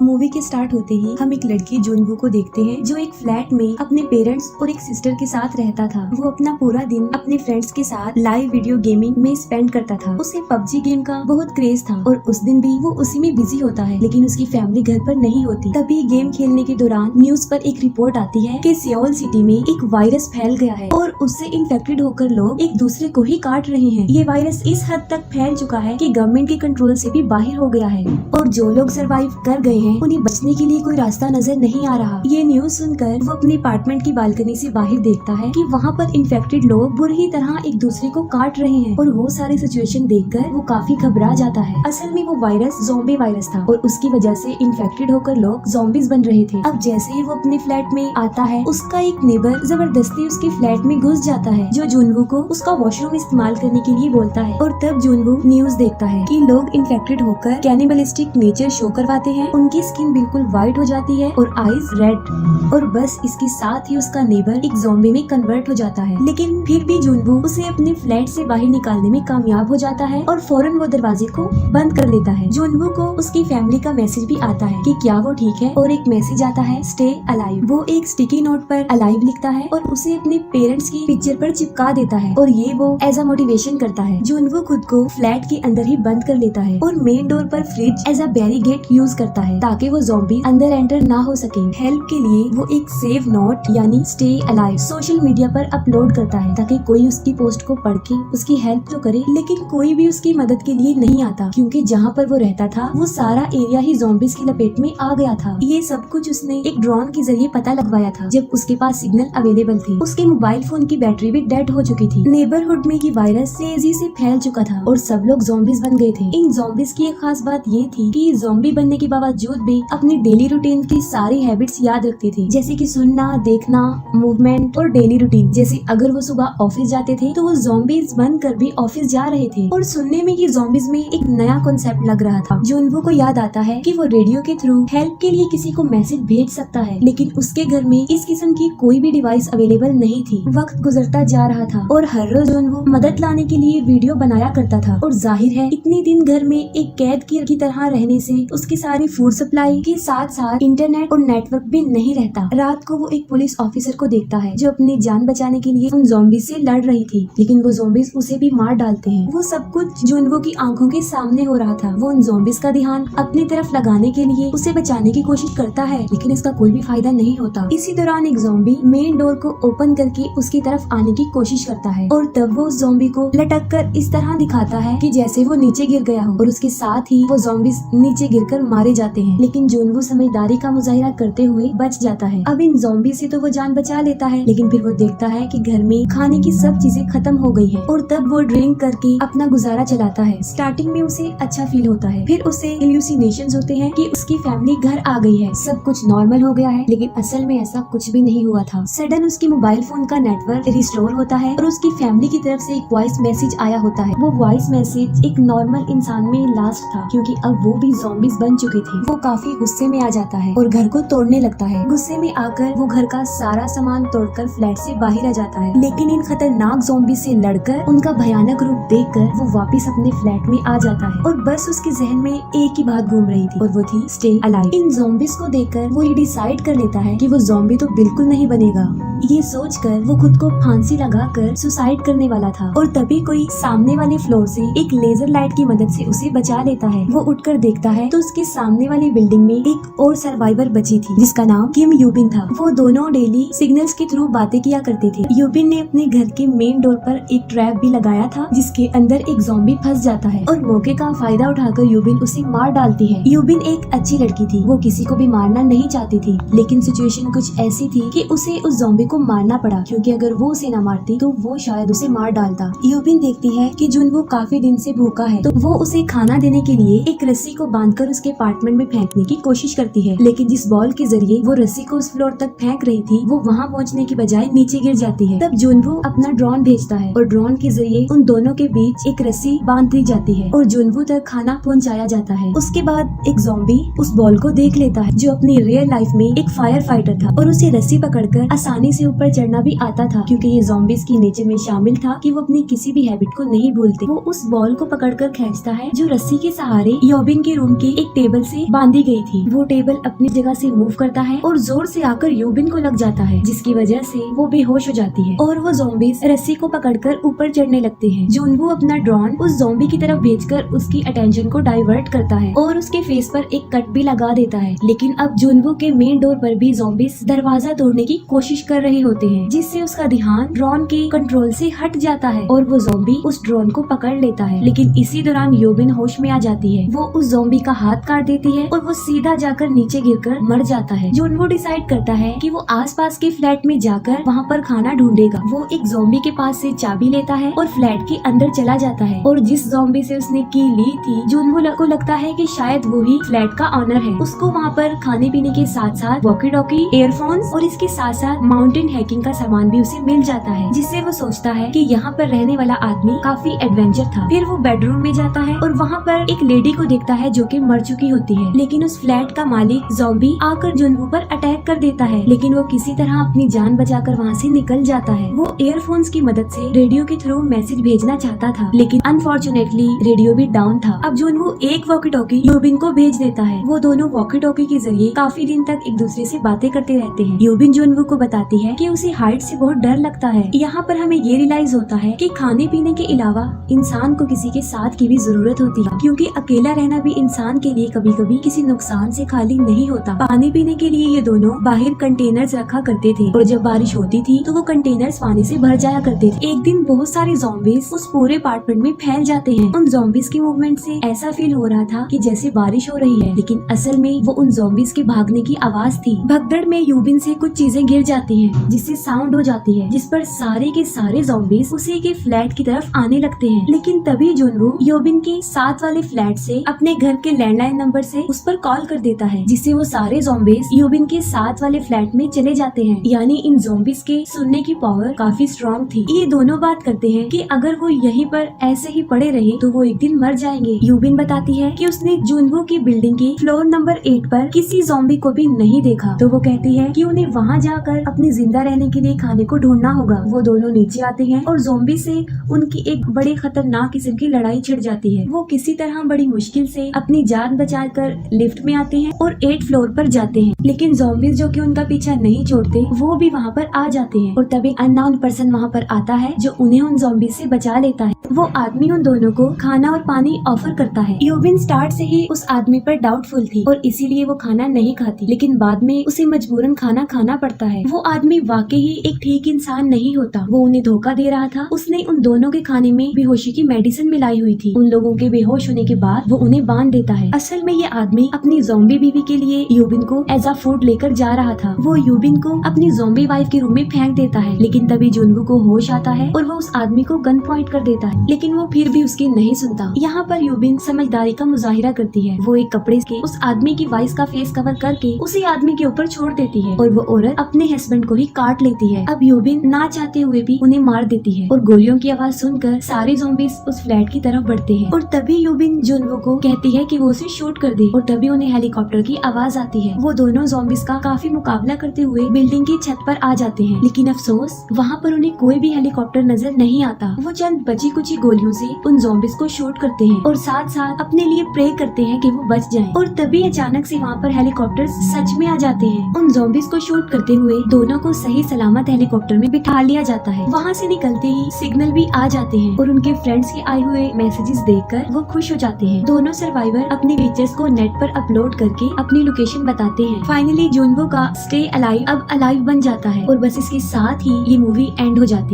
Movie के start होते ही हम एक लड़की जुनवू को देखते हैं जो एक फ्लैट में अपने पेरेंट्स और एक सिस्टर के साथ रहता था। वो अपना पूरा दिन अपने फ्रेंड्स के साथ लाइव वीडियो गेमिंग में स्पेंड करता था। उसे पबजी गेम का बहुत क्रेज था और उस दिन भी वो उसी में बिजी होता है, लेकिन उसकी फैमिली घर पर नहीं होती। तभी गेम खेलने के दौरान न्यूज पर एक रिपोर्ट आती है कि सियोल सिटी में एक वायरस फैल गया है और उससे इन्फेक्टेड होकर लोग एक दूसरे को ही काट रहे हैं। ये वायरस इस हद तक फैल चुका है कि गवर्नमेंट के कंट्रोल से भी बाहर हो गया है और जो लोग सर्वाइव कर गए हैं उन्हें बचने के लिए कोई रास्ता नजर नहीं आ रहा। ये न्यूज सुनकर वो अपने अपार्टमेंट की बालकनी से बाहर देखता है कि वहाँ पर इन्फेक्टेड लोग बुरी तरह एक दूसरे को काट रहे हैं और वो सारी सिचुएशन देखकर वो काफी घबरा जाता है। असल में वो वायरस ज़ॉम्बी वायरस था और उसकी वजह से इन्फेक्टेड होकर लोग ज़ॉम्बीज बन रहे थे। अब जैसे ही वो अपने फ्लैट में आता है, उसका एक नेबर जबरदस्ती उसके फ्लैट में घुस जाता है, जो जुनवू को उसका वॉशरूम इस्तेमाल करने के लिए बोलता है। और तब जुनवू न्यूज देखता है कि लोग इन्फेक्टेड होकर कैनिबलिस्टिक नेचर शो करवाते हैं, उनकी स्किन बिल्कुल व्हाइट हो जाती है और आईज रेड, और बस इसके साथ ही उसका नेबर एक ज़ॉम्बी में कन्वर्ट हो जाता है। लेकिन फिर भी जुनवू उसे अपने फ्लैट से बाहर निकालने में कामयाब हो जाता है और फौरन वो दरवाजे को बंद कर लेता है। जुनवू को उसकी फैमिली का मैसेज भी आता है कि क्या वो ठीक है, और एक मैसेज आता है स्टे अलाइव। वो एक स्टिकी नोट पर अलाइव लिखता है और उसे अपने पेरेंट्स की पिक्चर पर चिपका देता है और ये वो एज अ मोटिवेशन करता है। जुनवू खुद को फ्लैट के अंदर ही बंद कर लेता है और मेन डोर पर fridge as a barricade use करता है ताकि वो ज़ॉम्बी अंदर एंटर ना हो सके। हेल्प के लिए वो एक सेव नोट यानी स्टे अलाइव सोशल मीडिया पर अपलोड करता है ताकि कोई उसकी पोस्ट को पढ़ के उसकी हेल्प तो करे, लेकिन कोई भी उसकी मदद के लिए नहीं आता क्योंकि जहाँ पर वो रहता था वो सारा एरिया ही ज़ॉम्बीज की लपेट में आ गया था। ये सब कुछ उसने एक ड्रोन के जरिए पता लगवाया था जब उसके पास सिग्नल अवेलेबल थी। उसके मोबाइल फोन की बैटरी भी डेड हो चुकी थी। नेबरहुड में ये वायरस तेजी से फैल चुका था और सब लोग ज़ॉम्बीज बन गए थे। इन ज़ॉम्बीज की एक खास बात ये थी कि ज़ॉम्बी बनने के बावजूद भी अपनी डेली रूटीन की सारी हैबिट्स याद रखती थी, जैसे कि सुनना, देखना, मूवमेंट और डेली रूटीन। जैसे अगर वो सुबह ऑफिस जाते थे तो वो ज़ॉम्बीज बनकर भी ऑफिस जा रहे थे। और सुनने में ये ज़ॉम्बीज में एक नया कॉन्सेप्ट लग रहा था। जुनवू को याद आता है कि वो रेडियो के थ्रू हेल्प के लिए किसी को मैसेज भेज सकता है, लेकिन उसके घर में इस किस्म की कोई भी डिवाइस अवेलेबल नहीं थी। वक्त गुजरता जा रहा था और हर रोज जुनवू मदद लाने के लिए वीडियो बनाया करता था। और जाहिर है इतने दिन घर में एक कैद की तरह रहने से उसकी सारी फूड सप्लाई के साथ साथ इंटरनेट और नेटवर्क भी नहीं रहता। रात को वो एक पुलिस ऑफिसर को देखता है जो अपनी जान बचाने के लिए उन ज़ॉम्बीज से लड़ रही थी, लेकिन वो ज़ॉम्बीज उसे भी मार डालते हैं। वो सब कुछ जुनवू की आंखों के सामने हो रहा था। वो उन ज़ॉम्बीज का ध्यान अपनी तरफ लगाने के लिए उसे बचाने की कोशिश करता है, लेकिन इसका कोई भी फायदा नहीं होता। इसी दौरान एक ज़ॉम्बी मेन डोर को ओपन करके उसकी तरफ आने की कोशिश करता है और तब वो उस ज़ॉम्बी को लटक कर इस तरह दिखाता है कि जैसे वो नीचे गिर गया हो, और उसके साथ ही वो ज़ॉम्बीज नीचे गिरकर मारे जाते हैं। लेकिन जुनवू समझदारी का मुजाहिरा करते हुए बच जाता है। अब इन ज़ॉम्बी से तो वो जान बचा लेता है, लेकिन फिर वो देखता है कि घर में खाने की सब चीजें खत्म हो गई हैं और तब वो ड्रिंक करके अपना गुजारा चलाता है। स्टार्टिंग में उसे अच्छा फील होता है, फिर उसे इल्यूसिनेशंस होते हैं कि उसकी फैमिली घर आ गई है, सब कुछ नॉर्मल हो गया है, लेकिन असल में ऐसा कुछ भी नहीं हुआ था। सडन उसके मोबाइल फोन का नेटवर्क रिस्टोर होता है और उसकी फैमिली की तरफ से एक वॉइस मैसेज आया होता है। वो वॉइस मैसेज एक नॉर्मल इंसान में लास्ट था, क्योंकि अब वो भी ज़ॉम्बीज बन चुके थे। वो काफी गुस्से में आ जाता है और घर को तोड़ने लगता है। गुस्से में आकर वो घर का सारा सामान तोड़कर फ्लैट से बाहर आ जाता है, लेकिन इन खतरनाक ज़ॉम्बी से लड़कर उनका भयानक रूप देखकर वो वापस अपने फ्लैट में आ जाता है और बस उसके जहन में एक ही बात घूम रही थी और वो थी स्टे अलाइव। इन ज़ॉम्बीज को देखकर वो ये डिसाइड कर लेता है कि वो ज़ॉम्बी तो बिल्कुल नहीं बनेगा। ये सोचकर वो खुद को फांसी लगाकर सुसाइड करने वाला था और तभी कोई सामने वाले फ्लोर से एक लेजर लाइट की मदद से उसे बचा लेता है। वो उठकर देखता है तो उसके सामने वाली बिल्डिंग में एक और सर्वाइवर बची थी जिसका नाम किम यूबिन था। वो दोनों डेली सिग्नल्स के थ्रू बातें किया करते थे। यूबिन ने अपने घर के मेन डोर पर एक ट्रैप भी लगाया था जिसके अंदर एक ज़ॉम्बी फंस जाता है और मौके का फायदा उठाकर यूबिन उसे मार डालती है। यूबिन एक अच्छी लड़की थी, वो किसी को भी मारना नहीं चाहती थी, लेकिन सिचुएशन कुछ ऐसी थी कि उसे उस ज़ॉम्बी को मारना पड़ा, क्योंकि अगर वो उसे न मारती तो वो शायद उसे मार डालता। यूबिन देखती है कि जुनवू काफी दिन से भूखा है, तो वो उसे खाना देने के लिए एक रस्सी को बांधकर उसके अपार्टमेंट में फेंकने की कोशिश करती है, लेकिन जिस बॉल के जरिए वो रस्सी को उस फ्लोर तक फेंक रही थी वो वहाँ पहुँचने की बजाय नीचे गिर जाती है। तब जुनवू अपना ड्रोन भेजता है और ड्रोन के जरिए उन दोनों के बीच एक रस्सी बांध दी जाती है और जुनवू तक खाना पहुँचाया जाता है। उसके बाद एक ज़ॉम्बी उस बॉल को देख लेता है जो अपनी रियल लाइफ में एक फायर फाइटर था और उसे रस्सी पकड़कर आसानी से ऊपर चढ़ना भी आता था, क्योंकि ये ज़ॉम्बीज की नेचर में शामिल था कि वो अपनी किसी भी हैबिट को नहीं भूलते। वो उस बॉल को पकड़कर खींचता है जो रस्सी के सहारे यूबिन के रूम के एक टेबल से बांध बांधी गई थी। वो टेबल अपनी जगह से मूव करता है और जोर से आकर यूबिन को लग जाता है, जिसकी वजह से वो बेहोश हो जाती है और वो ज़ॉम्बीज रस्सी को पकड़कर ऊपर चढ़ने लगते हैं। जुनवो अपना ड्रोन उस ज़ॉम्बी की तरफ भेजकर उसकी अटेंशन को डाइवर्ट करता है और उसके फेस पर एक कट भी लगा देता है। लेकिन अब जुनवो के मेन डोर पर भी ज़ॉम्बीज दरवाजा तोड़ने की कोशिश कर रहे होते हैं, जिससे उसका ध्यान ड्रोन के कंट्रोल से हट जाता है और वो ज़ॉम्बी उस ड्रोन को पकड़ लेता है। लेकिन इसी दौरान यूबिन होश में आ जाती है। वो उस ज़ॉम्बी का हाथ काट देती है और वो सीधा जाकर नीचे गिरकर मर जाता है। जुनवो डिसाइड करता है कि वो आसपास के फ्लैट में जाकर वहाँ पर खाना ढूंढेगा। वो एक ज़ॉम्बी के पास से चाबी लेता है और फ्लैट के अंदर चला जाता है और जिस ज़ॉम्बी से उसने की ली थी, जुनवो को लगता है कि शायद वो ही फ्लैट का ऑनर है। उसको वहाँ पर खाने पीने के साथ साथ वॉकी टॉकी, एयरफोन्स और इसके साथ साथ माउंटेन हैकिंग का सामान भी उसे मिल जाता है, जिससे वो सोचता है कि यहाँ पर रहने वाला आदमी काफी एडवेंचर था। फिर वो बेडरूम में जाता है और वहाँ पर एक लेडी को देखता है जो कि मर चुकी होती है। लेकिन उस फ्लैट का मालिक ज़ॉम्बी आकर जुनवो पर अटैक कर देता है, लेकिन वो किसी तरह अपनी जान बचाकर वहाँ से निकल जाता है। वो एयरफोन्स की मदद से रेडियो के थ्रू मैसेज भेजना चाहता था, लेकिन अनफॉर्चुनेटली रेडियो भी डाउन था। अब जुनवो एक वॉकी टॉकी यूबिन को भेज देता है। वो दोनों वॉकी टॉकी के जरिए काफी दिन तक एक दूसरे से बातें करते रहते हैं। यूबिन जुनवो को बताती है कि उसे हाइट से बहुत डर लगता है। यहाँ पर हमें ये रियलाइज होता है कि खाने पीने के अलावा इंसान को किसी के साथ की भी जरूरत होती है, क्योंकि अकेला रहना भी इंसान के लिए कभी कभी किसी नुकसान से खाली नहीं होता। पानी पीने के लिए ये दोनों बाहर कंटेनर्स रखा करते थे और जब बारिश होती थी तो वो कंटेनर्स पानी से भर जाया करते थे। एक दिन बहुत सारे ज़ॉम्बीज उस पूरे अपार्टमेंट में फैल जाते हैं। उन ज़ॉम्बीज की मूवमेंट से ऐसा फील हो रहा था कि जैसे बारिश हो रही है, लेकिन असल में वो उन ज़ॉम्बीज के भागने की आवाज थी। भगदड़ में यूबिन से कुछ चीजें गिर जाती हैं, जिससे साउंड हो जाती है, जिस पर सारे के सारे ज़ॉम्बीज उसी के फ्लैट की तरफ आने लगते हैं। लेकिन तभी जुनवो यूबिन के साथ वाले फ्लैट से अपने घर के लैंडलाइन नंबर से उस पर कॉल कर देता है, जिससे वो सारे ज़ॉम्बीज यूबिन के साथ वाले फ्लैट में चले जाते हैं। यानी इन ज़ॉम्बीज के सुनने की पावर काफी स्ट्रॉन्ग थी। ये दोनों बात करते हैं कि अगर वो यहीं पर ऐसे ही पड़े रहे तो वो एक दिन मर जाएंगे। यूबिन बताती है कि उसने जुनवो की बिल्डिंग के फ्लोर नंबर 8 पर किसी ज़ॉम्बी को भी नहीं देखा, तो वो कहती है कि उन्हें वहाँ जाकर अपने जिंदा रहने के लिए खाने को ढूंढना होगा। वो दोनों नीचे आते हैं और ज़ॉम्बी से उनकी एक बड़ी खतरनाक किस्म की लड़ाई छिड़ जाती है। वो किसी तरह बड़ी मुश्किल से अपनी जान बचाकर लिफ्ट में आते हैं और 8 फ्लोर पर जाते हैं, लेकिन ज़ॉम्बीज जो कि उनका पीछा नहीं छोड़ते वो भी वहाँ पर आ जाते हैं और तभी अननोन पर्सन वहाँ पर आता है जो उन्हें उन ज़ॉम्बीज से बचा लेता है। वो आदमी उन दोनों को खाना और पानी ऑफर करता है। यूबिन स्टार्ट से ही उस आदमी पर डाउटफुल थी और इसीलिए वो खाना नहीं खाती, लेकिन बाद में उसे मजबूरन खाना खाना पड़ता है। वो आदमी वाकई ही एक ठीक इंसान नहीं होता, वो उन्हें धोखा दे रहा था। उसने उन दोनों के खाने में बेहोशी की मेडिसिन मिलाई हुई थी। उन लोगों के बेहोश होने के बाद वो उन्हें बांध देता है। असल में ये आदमी अपनी ज़ॉम्बी बीवी के लिए यूबिन को एज अ फूड लेकर जा रहा था। वो यूबिन को अपनी ज़ॉम्बी वाइफ के रूम में फेंक देता है, लेकिन तभी जुनवो को होश आता है और वो उस आदमी को गन पॉइंट कर देता है, लेकिन वो फिर भी उसकी नहीं सुनता। यहाँ पर यूबिन समझदारी का मुजाहिरा करती है। वो एक कपड़े के उस आदमी की वाइफ का फेस कवर करके उसी आदमी के ऊपर छोड़ देती है और वो औरत अपने हस्बैंड को ही काट लेती है। अब यूबिन ना चाहते हुए भी उन्हें मार देती है और गोलियों की आवाज सुनकर सारे ज़ॉम्बीज उस फ्लैट की तरफ बढ़ते हैं और तभी यूबिन जुनवो को कहती है कि वो उसे शूट कर दे और तभी उन्हें हेलीकॉप्टर की आवाज आती है। वो दोनों ज़ॉम्बीज का काफी मुकाबला करते हुए बिल्डिंग की छत पर आ जाते हैं, लेकिन अफसोस वहाँ पर उन्हें कोई भी हेलीकॉप्टर नजर नहीं आता। वो चंद बची कुची गोलियों से उन ज़ॉम्बीज को शूट करते हैं और साथ साथ अपने लिए प्रे करते हैं कि वो बच जाएं। और तभी अचानक से वहाँ पर हेलीकॉप्टर सच में आ जाते हैं। उन ज़ॉम्बीज को शूट करते हुए दोनों को सही सलामत हेलीकॉप्टर में बिठा लिया जाता है। वहाँ से निकलते ही सिग्नल भी आ जाते हैं और उनके फ्रेंड्स के आए हुए मैसेजेस देखकर वो खुश हो जाते हैं। दोनों सर्वाइवर अपने पिक्चर्स को नेट पर अपलोड करके अपनी लोकेशन बताते हैं। फाइनली जुनवो का स्टे अलाइव अब अलाइव बन जाता है और बस इसके साथ ही ये मूवी एंड हो जाती है।